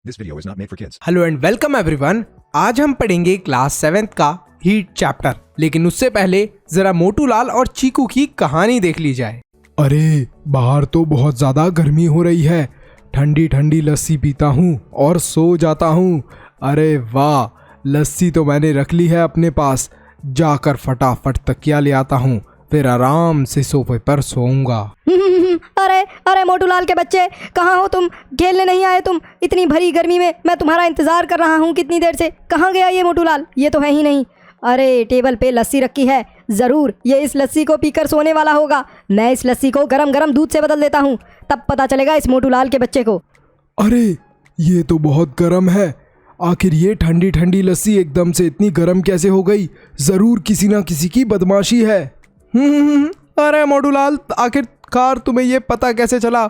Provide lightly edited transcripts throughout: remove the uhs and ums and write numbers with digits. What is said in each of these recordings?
This video is not made for kids. Hello and welcome everyone. आज हम पढ़ेंगे class 7th का heat chapter, लेकिन उससे पहले जरा मोटू लाल और चीकू की कहानी देख ली जाए। अरे बाहर तो बहुत ज्यादा गर्मी हो रही है, ठंडी ठंडी लस्सी पीता हूँ और सो जाता हूँ। अरे वाह, लस्सी तो मैंने रख ली है अपने पास, जाकर फटाफट तकिया ले आता हूँ, फिर आराम से सोफे पर सोऊंगा। अरे अरे मोटूलाल के बच्चे, कहाँ हो तुम? खेलने नहीं आए तुम? इतनी भरी गर्मी में मैं तुम्हारा इंतज़ार कर रहा हूँ कितनी देर से। कहाँ गया ये मोटूलाल? ये तो है ही नहीं। अरे टेबल पे लस्सी रखी है, ज़रूर ये इस लस्सी को पीकर सोने वाला होगा। मैं इस लस्सी को गरम गरम दूध से बदल देता हूँ, तब पता चलेगा इस मोटूलाल के बच्चे को। अरे ये तो बहुत गर्म है, आखिर ये ठंडी ठंडी लस्सी एकदम से इतनी गर्म कैसे हो गई? ज़रूर किसी ना किसी की बदमाशी है। अरे मोटू लाल, आखिरकार तुम्हें ये पता कैसे चला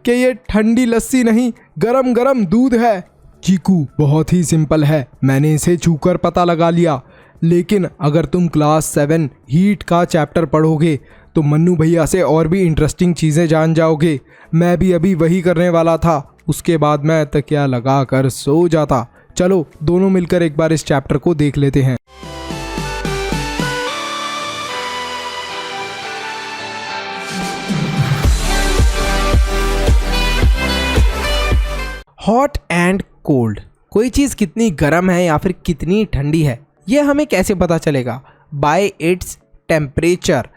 कि ये ठंडी लस्सी नहीं गरम गरम दूध है? चीकू, बहुत ही सिंपल है, मैंने इसे छूकर पता लगा लिया। लेकिन अगर तुम क्लास 7 हीट का चैप्टर पढ़ोगे तो मन्नू भैया से और भी इंटरेस्टिंग चीज़ें जान जाओगे। मैं भी अभी वही करने वाला था, उसके बाद मैं तकिया लगा कर सो जाता। चलो दोनों मिलकर एक बार इस चैप्टर को देख लेते हैं। हॉट एंड कोल्ड, कोई चीज़ कितनी गर्म है या फिर कितनी ठंडी है, यह हमें कैसे पता चलेगा? Bye its temperature.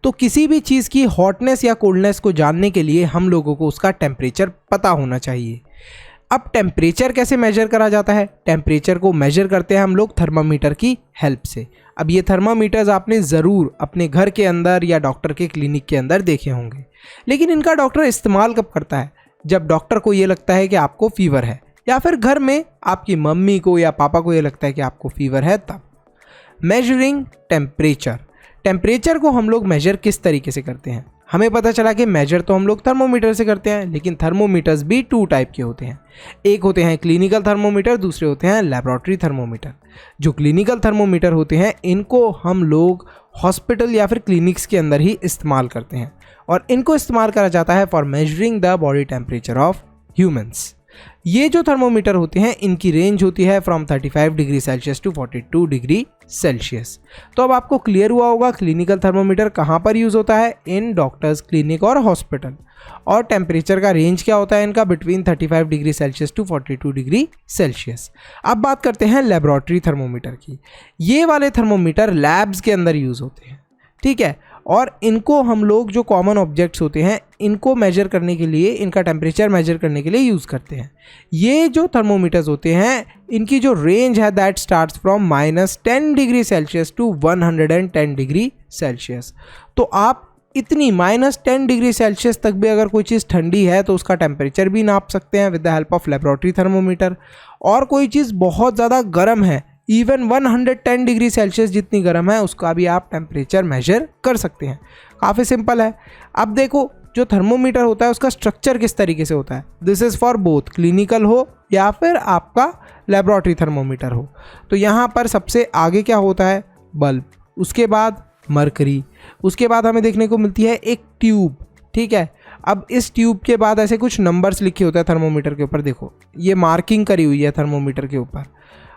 तो किसी भी चीज़ की हॉटनेस या कोल्डनेस को जानने के लिए हम लोगों को उसका टेम्परेचर पता होना चाहिए। अब टेम्परेचर कैसे मेजर करा जाता है? टेम्परेचर को मेजर करते हैं हम लोग थर्मामीटर की हेल्प से। अब ये थर्मामीटर्स आपने ज़रूर अपने घर के अंदर या डॉक्टर के क्लिनिक के अंदर देखे होंगे, लेकिन इनका डॉक्टर इस्तेमाल कब करता है? जब डॉक्टर को ये लगता है कि आपको फीवर है, या फिर घर में आपकी मम्मी को या पापा को ये लगता है कि आपको फीवर है, तब। मेजरिंग टेम्परेचर, टेम्परेचर को हम लोग मेजर किस तरीके से करते हैं? हमें पता चला कि मेजर तो हम लोग थर्मोमीटर से करते हैं, लेकिन थर्मोमीटर्स भी 2 टाइप के होते हैं। एक होते हैं क्लिनिकल थर्मोमीटर, दूसरे होते हैं लैबोरेटरी थर्मोमीटर। जो क्लिनिकल थर्मोमीटर होते हैं इनको हम लोग हॉस्पिटल या फिर क्लिनिक्स के अंदर ही इस्तेमाल करते हैं, और इनको इस्तेमाल करा जाता है for measuring the body temperature of humans. ये जो थर्मोमीटर होते हैं इनकी रेंज होती है from 35 degree Celsius to 42 degree Celsius. तो अब आपको क्लियर हुआ होगा क्लिनिकल थर्मोमीटर कहाँ पर यूज़ होता है? इन डॉक्टर्स क्लिनिक और हॉस्पिटल। और टेम्परेचर का रेंज क्या होता है इनका? Between 35 degree Celsius to 42 degree Celsius. अब बात करते हैं लेबोरेटरी थर्मोमीटर की। ये वाले थर्मोमीटर लैब्स के अंदर यूज़ होते हैं, ठीक है, और इनको हम लोग जो कॉमन ऑब्जेक्ट्स होते हैं इनको मेजर करने के लिए, इनका टेम्परेचर मेजर करने के लिए यूज़ करते हैं। ये जो थर्मोमीटर्स होते हैं इनकी जो रेंज है that starts from -10 degree Celsius to 110 degree Celsius. तो आप इतनी -10 डिग्री सेल्सियस तक भी अगर कोई चीज़ ठंडी है तो उसका टेम्परेचर भी नाप सकते हैं with the help of laboratory thermometer. और कोई चीज़ बहुत ज़्यादा गर्म है, इवन 110 डिग्री सेल्सियस जितनी गर्म है, उसका भी आप टेम्परेचर मेजर कर सकते हैं। काफ़ी सिंपल है। अब देखो जो थर्मोमीटर होता है उसका स्ट्रक्चर किस तरीके से होता है। This is for both clinical हो या फिर आपका लेबोरेटरी थर्मोमीटर हो। तो यहाँ पर सबसे आगे क्या होता है? बल्ब, उसके बाद मरकरी, उसके बाद हमें देखने को मिलती है एक ट्यूब, ठीक है। अब इस ट्यूब के बाद ऐसे कुछ नंबर्स लिखे होते हैं थर्मोमीटर के ऊपर। देखो ये मार्किंग करी हुई है थर्मोमीटर के ऊपर।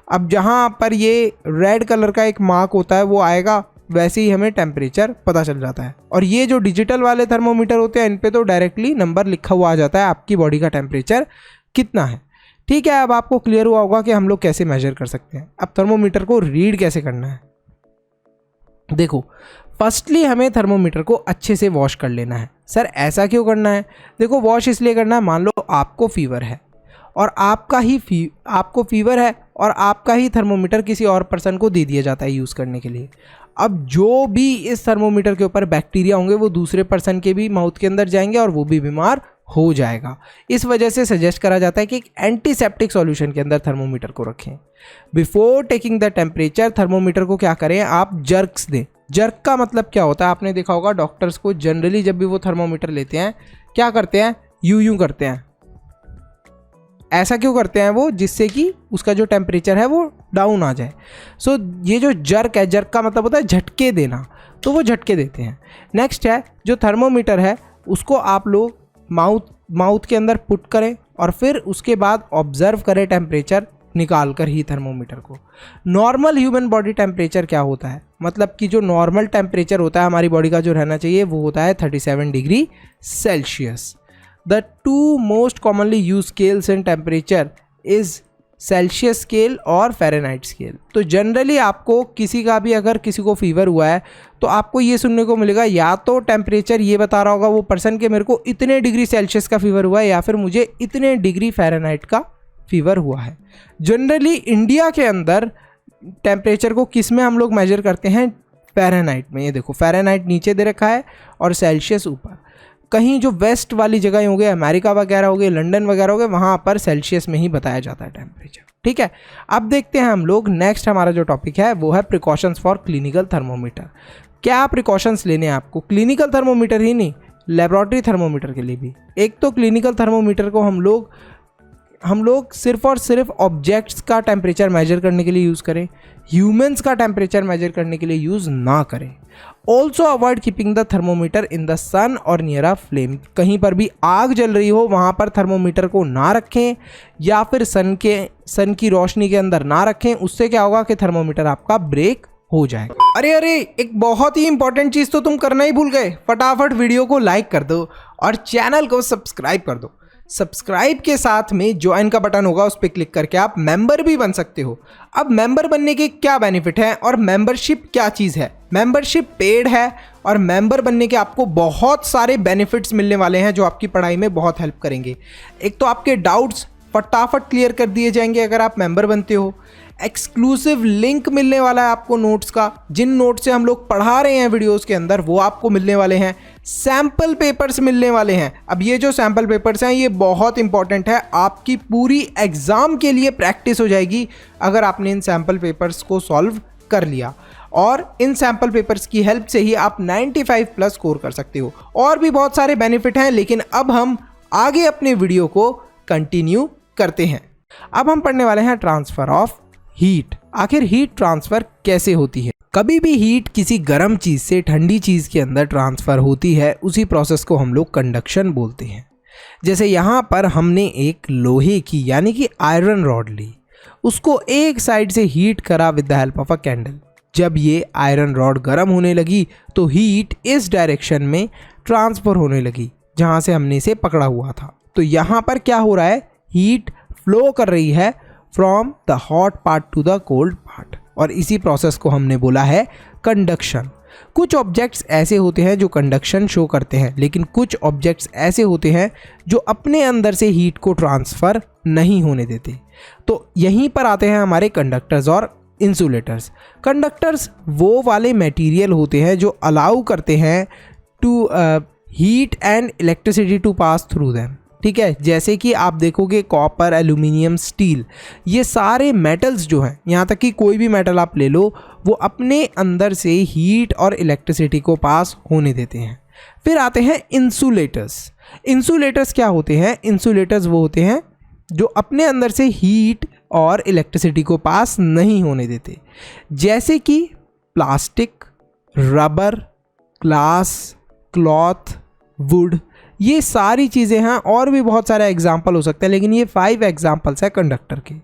अब जहाँ पर ये रेड कलर का एक मार्क होता है वो आएगा, वैसे ही हमें टेम्परेचर पता चल जाता है। और ये जो डिजिटल वाले थर्मोमीटर होते हैं इन पे तो डायरेक्टली नंबर लिखा हुआ आ जाता है आपकी बॉडी का टेम्परेचर कितना है, ठीक है। अब आपको क्लियर हुआ होगा कि हम लोग कैसे मेजर कर सकते हैं। अब थर्मोमीटर को रीड कैसे करना है? देखो, फर्स्टली हमें थर्मोमीटर को अच्छे से वॉश कर लेना है। सर ऐसा क्यों करना है? देखो वॉश इसलिए करना है, मान लो आपको फीवर है और आपको फीवर है और आपका ही थर्मोमीटर किसी और पर्सन को दे दिया जाता है यूज़ करने के लिए। अब जो भी इस थर्मोमीटर के ऊपर बैक्टीरिया होंगे वो दूसरे पर्सन के भी माउथ के अंदर जाएंगे और वो भी बीमार हो जाएगा। इस वजह से सजेस्ट करा जाता है कि एक एंटीसेप्टिक सॉल्यूशन के अंदर थर्मोमीटर को रखें। Before taking the temperature thermometer को क्या करें? आप जर्क्स दें। जर्क का मतलब क्या होता है? आपने देखा होगा डॉक्टर्स को जनरली जब भी वो थर्मोमीटर लेते हैं क्या करते हैं? यूं करते हैं। ऐसा क्यों करते हैं वो? जिससे कि उसका जो टेम्परेचर है वो डाउन आ जाए। सो ये जो जर्क है, जर्क का मतलब होता है झटके देना, तो वो झटके देते हैं। नेक्स्ट है जो थर्मोमीटर है उसको आप लोग माउथ के अंदर पुट करें और फिर उसके बाद ऑब्जर्व करें टेम्परेचर निकाल कर ही थर्मोमीटर को। नॉर्मल ह्यूमन बॉडी टेम्परेचर क्या होता है, मतलब कि जो नॉर्मल टेम्परेचर होता है हमारी बॉडी का जो रहना चाहिए वो होता है 37 degree Celsius. The two most commonly use scales in temperature is Celsius scale और फ़ारेनहाइट स्केल। तो जनरली आपको किसी का भी अगर किसी को फीवर हुआ है तो आपको ये सुनने को मिलेगा या तो टेम्परेचर ये बता रहा होगा वो पर्सन कि मेरे को इतने डिग्री सेल्सियस का फीवर हुआ है या फिर मुझे इतने डिग्री फ़ारेनहाइट का फीवर हुआ है। जनरली इंडिया के अंदर टेम्परेचर को किस में हम लोग मेजर करते हैं, फ़ारेनहाइट में। ये देखो फ़ारेनहाइट नीचे दे रखा है और सेल्सियस ऊपर। कहीं जो वेस्ट वाली जगह हो गए, अमेरिका वगैरह हो गए, लंदन वगैरह हो गए, वहाँ पर सेल्सियस में ही बताया जाता है टेम्परेचर। ठीक है, अब देखते हैं हम लोग नेक्स्ट हमारा जो टॉपिक है वो है प्रिकॉशंस फॉर क्लिनिकल थर्मोमीटर। क्या प्रिकॉशंस लेने हैं आपको, क्लिनिकल थर्मोमीटर ही नहीं, लेबॉरेटरी थर्मोमीटर के लिए भी। एक तो क्लिनिकल थर्मोमीटर को हम लोग सिर्फ और सिर्फ ऑब्जेक्ट्स का टेम्परेचर मेजर करने के लिए यूज़ करें, ह्यूमंस का टेम्परेचर मेजर करने के लिए यूज़ ना करें। Also avoid keeping the thermometer in the sun और नियर अ फ्लेम। कहीं पर भी आग जल रही हो वहाँ पर थर्मोमीटर को ना रखें या फिर सन की रोशनी के अंदर ना रखें। उससे क्या होगा कि थर्मोमीटर आपका ब्रेक हो जाएगा। अरे एक बहुत ही इंपॉर्टेंट चीज़ तो तुम करना ही भूल गए, फटाफट वीडियो को लाइक कर दो और चैनल को सब्सक्राइब कर दो। सब्सक्राइब के साथ में ज्वाइन का बटन होगा, उस पर क्लिक करके आप मेंबर भी बन सकते हो। अब मेंबर बनने के क्या बेनिफिट हैं और मेंबरशिप क्या चीज़ है। मेंबरशिप पेड है और मेंबर बनने के आपको बहुत सारे बेनिफिट्स मिलने वाले हैं जो आपकी पढ़ाई में बहुत हेल्प करेंगे। एक तो आपके डाउट्स फटाफट क्लियर कर दिए जाएंगे अगर आप मेंबर बनते हो। एक्सक्लूसिव लिंक मिलने वाला है आपको नोट्स का, जिन नोट्स से हम लोग पढ़ा रहे हैं वीडियोस के अंदर वो आपको मिलने वाले हैं। सैम्पल पेपर्स मिलने वाले हैं। अब ये जो सैम्पल पेपर्स हैं ये बहुत इंपॉर्टेंट है, आपकी पूरी एग्ज़ाम के लिए प्रैक्टिस हो जाएगी अगर आपने इन सैम्पल पेपर्स को सॉल्व कर लिया। और इन सैम्पल पेपर्स की हेल्प से ही आप 95 प्लस स्कोर कर सकते हो। और भी बहुत सारे बेनिफिट हैं, लेकिन अब हम आगे अपने वीडियो को कंटिन्यू करते हैं। अब हम पढ़ने वाले हैं ट्रांसफ़र ऑफ हीट। आखिर हीट ट्रांसफ़र कैसे होती है। कभी भी हीट किसी गर्म चीज़ से ठंडी चीज़ के अंदर ट्रांसफ़र होती है, उसी प्रोसेस को हम लोग कंडक्शन बोलते हैं। जैसे यहाँ पर हमने एक लोहे की यानी कि आयरन रॉड ली, उसको एक साइड से हीट करा with the help of a candle. जब ये आयरन रॉड गर्म होने लगी तो हीट इस डायरेक्शन में ट्रांसफ़र होने लगी जहाँ से हमने इसे पकड़ा हुआ था। तो यहाँ पर क्या हो रहा है, हीट फ्लो कर रही है from the hot part two the cold part, और इसी प्रोसेस को हमने बोला है कंडक्शन। कुछ ऑब्जेक्ट्स ऐसे होते हैं जो कंडक्शन शो करते हैं, लेकिन कुछ ऑब्जेक्ट्स ऐसे होते हैं जो अपने अंदर से हीट को ट्रांसफ़र नहीं होने देते। तो यहीं पर आते हैं हमारे कंडक्टर्स और इंसुलेटर्स। कंडक्टर्स वो वाले मटेरियल होते हैं जो अलाउ करते हैं to heat and electricity to pass through them. ठीक है, जैसे कि आप देखोगे कॉपर, एल्यूमिनियम, स्टील, ये सारे मेटल्स जो हैं, यहाँ तक कि कोई भी मेटल आप ले लो, वो अपने अंदर से हीट और इलेक्ट्रिसिटी को पास होने देते हैं। फिर आते हैं इंसुलेटर्स। इंसुलेटर्स क्या होते हैं, इंसुलेटर्स वो होते हैं जो अपने अंदर से हीट और इलेक्ट्रिसिटी को पास नहीं होने देते, जैसे कि plastic, rubber, glass, cloth, would, ये सारी चीज़ें हैं। और भी बहुत सारे एग्जाम्पल हो सकते हैं, लेकिन ये 5 एग्जाम्पल्स हैं कंडक्टर के।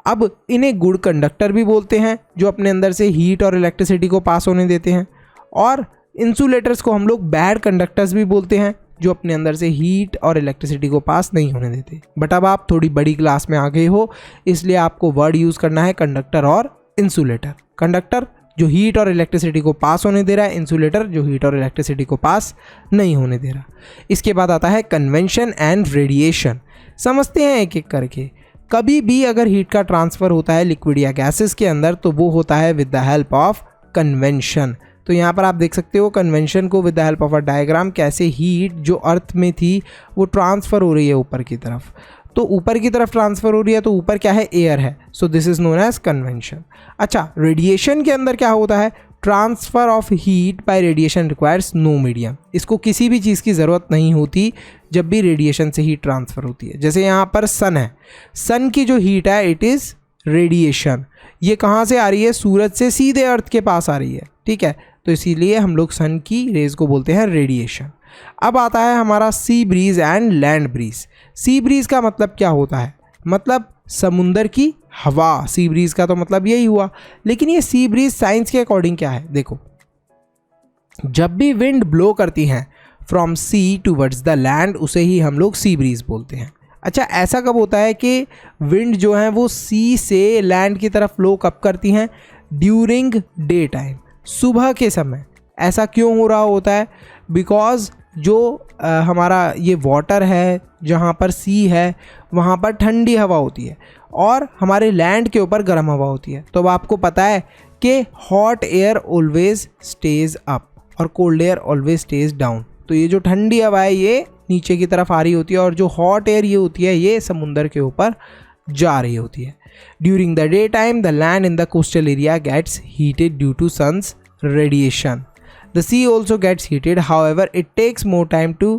अब इन्हें गुड कंडक्टर भी बोलते हैं जो अपने अंदर से हीट और इलेक्ट्रिसिटी को पास होने देते हैं, और इंसुलेटर्स को हम लोग बैड कंडक्टर्स भी बोलते हैं जो अपने अंदर से हीट और इलेक्ट्रिसिटी को पास नहीं होने देते। बट अब आप थोड़ी बड़ी क्लास में आ गए हो, इसलिए आपको वर्ड यूज़ करना है कंडक्टर और इंसुलेटर। कंडक्टर जो हीट और इलेक्ट्रिसिटी को पास होने दे रहा है, इंसुलेटर जो हीट और इलेक्ट्रिसिटी को पास नहीं होने दे रहा। इसके बाद आता है कन्वेंशन एंड रेडिएशन। समझते हैं एक एक करके। कभी भी अगर हीट का ट्रांसफ़र होता है लिक्विड या गैसेस के अंदर तो वो होता है with the help of convention. तो यहाँ पर आप देख सकते हो कन्वेंशन को with the help of a diagram, कैसे हीट जो अर्थ में थी वो ट्रांसफ़र हो रही है ऊपर की तरफ। तो ऊपर की तरफ ट्रांसफ़र हो रही है, तो ऊपर क्या है, एयर है। So this is known as convention. अच्छा, रेडिएशन के अंदर क्या होता है, transfer of heat by radiation requires no medium. इसको किसी भी चीज़ की ज़रूरत नहीं होती जब भी रेडिएशन से हीट ट्रांसफ़र होती है। जैसे यहाँ पर सन है, सन की जो हीट है इट इज़ रेडिएशन। ये कहाँ से आ रही है, सूरज से सीधे अर्थ के पास आ रही है। ठीक है, तो इसीलिए हम लोग सन की रेज़ को बोलते हैं रेडिएशन। अब आता है हमारा sea breeze and land breeze. Sea breeze का मतलब क्या होता है? मतलब समुंदर की हवा। सी ब्रीज का तो मतलब यही हुआ, लेकिन ये सी ब्रीज साइंस के अकॉर्डिंग क्या है? देखो, जब भी विंड ब्लो करती हैं from sea towards the land, उसे ही हम लोग सी ब्रीज बोलते हैं। अच्छा, ऐसा कब होता है कि विंड जो है वो सी से लैंड की तरफ फ्लो कब करती हैं? ड्यूरिंग डे टाइम, सुबह के समय। ऐसा क्यों हो रहा होता है? बिकॉज जो हमारा ये वाटर है, जहाँ पर सी है वहाँ पर ठंडी हवा होती है और हमारे लैंड के ऊपर गर्म हवा होती है। तो अब आपको पता है कि hot air always stays up और cold air always stays down. तो ये जो ठंडी हवा है ये नीचे की तरफ आ रही होती है और जो हॉट एयर ये होती है ये समुंदर के ऊपर जा रही होती है। During the day time the land in the coastal area gets heated due to sun's radiation. The sea also gets heated, however it takes more time to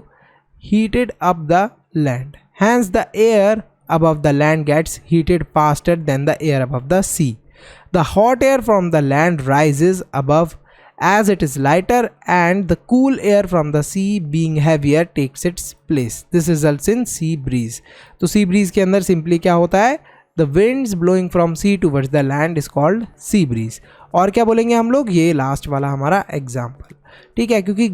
heat it up the land. Hence the air above the land gets heated faster than the air above the sea. The hot air from the land rises above as it is lighter, and the cool air from the sea being heavier takes its place. This results in sea breeze. तो sea breeze के अंदर simply क्या होता है? The winds blowing from sea towards the land is called sea breeze. और क्या बोलेंगे हम लोग? ये लास्ट वाला हमारा एग्जाम्पल, ठीक है, क्योंकि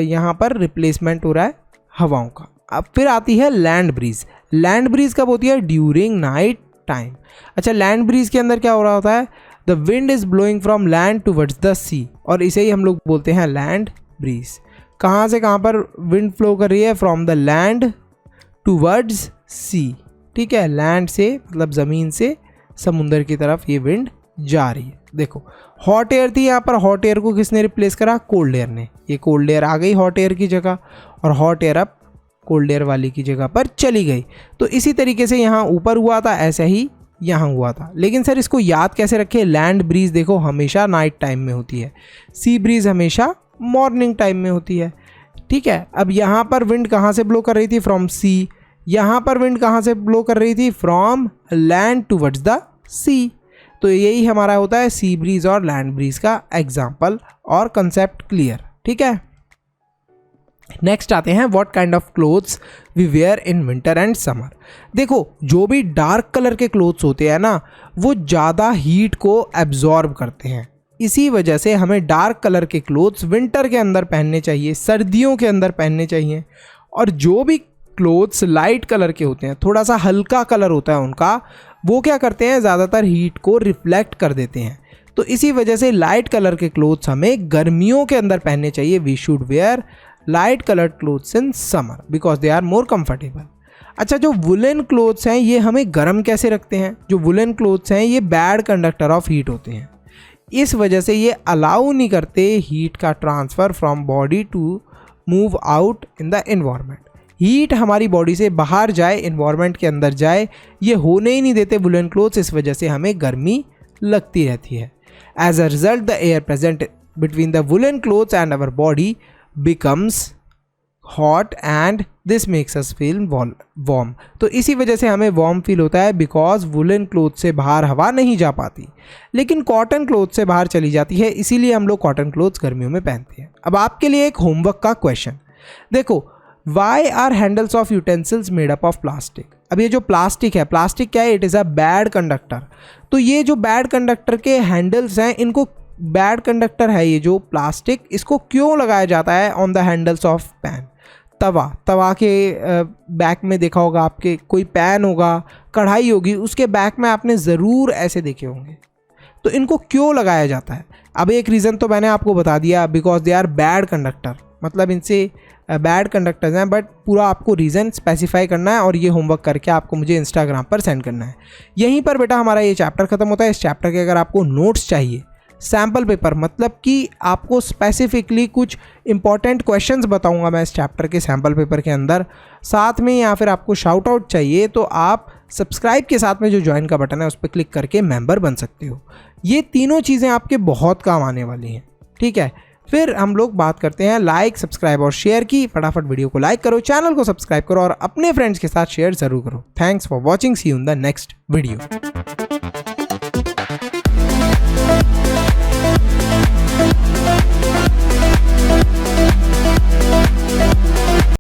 यहाँ पर रिप्लेसमेंट हो रहा है हवाओं का। अब फिर आती है लैंड ब्रीज। लैंड ब्रीज कब होती है? During night time. अच्छा, लैंड ब्रीज के अंदर क्या हो रहा होता है? The wind is blowing from land towards the sea, और इसे ही हम लोग बोलते हैं लैंड ब्रीज। कहाँ से कहाँ पर विंड फ्लो कर रही है? फ्रॉम द लैंड टूवर्ड्स सी, ठीक है, लैंड से मतलब ज़मीन से समुंदर की तरफ ये विंड जा रही है। देखो, हॉट एयर थी यहाँ पर, हॉट एयर को किसने रिप्लेस करा? कोल्ड एयर ने। ये कोल्ड एयर आ गई हॉट एयर की जगह और हॉट एयर अब कोल्ड एयर वाली की जगह पर चली गई। तो इसी तरीके से यहाँ ऊपर हुआ था, ऐसा ही यहाँ हुआ था। लेकिन सर इसको याद कैसे रखें? लैंड ब्रीज देखो हमेशा नाइट टाइम में होती है, सी ब्रीज हमेशा मॉर्निंग टाइम में होती है, ठीक है। अब यहाँ पर विंड कहाँ से ब्लो कर रही थी? From sea. यहाँ पर विंड कहाँ से ब्लो कर रही थी? From land towards the sea. तो यही हमारा होता है सी ब्रीज और लैंड ब्रीज का एग्जाम्पल और कंसेप्ट क्लियर, ठीक है। नेक्स्ट आते हैं what kind of clothes we wear in winter and summer. देखो, जो भी डार्क कलर के क्लोथ्स होते हैं ना, वो ज़्यादा हीट को एब्जॉर्ब करते हैं। इसी वजह से हमें डार्क कलर के क्लोथ्स विंटर के अंदर पहनने चाहिए, सर्दियों के अंदर पहनने चाहिए। और जो भी क्लोथ्स लाइट कलर के होते हैं, थोड़ा सा हल्का कलर होता है उनका, वो क्या करते हैं? ज़्यादातर हीट को रिफ्लेक्ट कर देते हैं। तो इसी वजह से लाइट कलर के क्लोथ्स हमें गर्मियों के अंदर पहनने चाहिए। We should wear light coloured clothes in summer because they are more comfortable. अच्छा, जो वुलन क्लोथ्स हैं ये हमें गर्म कैसे रखते हैं? जो वुलन क्लोथ्स हैं ये बैड कंडक्टर ऑफ हीट होते हैं, इस वजह से ये अलाउ नहीं करते हीट का transfer from body to move out in the environment. Heat हमारी बॉडी से बाहर जाए, एनवायरनमेंट के अंदर जाए, ये होने ही नहीं देते वुलन क्लोथ्स। इस वजह से हमें गर्मी लगती रहती है। As a result the air present between the woollen clothes and our body becomes hot and this makes us feel warm। तो इसी वजह से हमें वार्म फील होता है बिकॉज वुलन क्लोथ से बाहर हवा नहीं जा पाती, लेकिन कॉटन क्लोथ से बाहर चली जाती है, इसीलिए हम लोग कॉटन क्लोथ्स गर्मियों में पहनते हैं। अब आपके लिए एक होमवर्क का क्वेश्चन, देखो, why are handles of utensils made up of plastic. अब ये जो प्लास्टिक है, प्लास्टिक क्या है? It is a bad conductor. तो ये जो बैड कंडक्टर के हैंडल्स हैं, इनको बैड कंडक्टर है ये जो प्लास्टिक, इसको क्यों लगाया जाता है on the handles of pan? तवा के बैक में देखा होगा आपके, कोई पैन होगा, कढ़ाई होगी, उसके बैक में आपने ज़रूर ऐसे देखे होंगे। तो इनको क्यों लगाया जाता है? अब एक रीज़न तो मैंने आपको बता दिया, because they are bad conductor, मतलब इनसे बैड कंडक्टर्स हैं, बट पूरा आपको रीज़न स्पेसिफाई करना है और ये होमवर्क करके आपको मुझे इंस्टाग्राम पर सेंड करना है। यहीं पर बेटा हमारा ये चैप्टर ख़त्म होता है। इस चैप्टर के अगर आपको नोट्स चाहिए, सैम्पल पेपर, मतलब कि आपको स्पेसिफिकली कुछ इंपॉर्टेंट क्वेश्चंस बताऊंगा मैं इस चैप्टर के सैम्पल पेपर के अंदर, साथ में या फिर आपको शाउट आउट चाहिए, तो आप सब्सक्राइब के साथ में जो ज्वाइन का बटन है उस पर क्लिक करके मेंबर बन सकते हो। ये तीनों चीज़ें आपके बहुत काम आने वाली हैं, ठीक है। फिर हम लोग बात करते हैं लाइक, सब्सक्राइब और शेयर की। फटाफट वीडियो को लाइक करो, चैनल को सब्सक्राइब करो और अपने फ्रेंड्स के साथ शेयर ज़रूर करो। Thanks for watching, see you in the next video.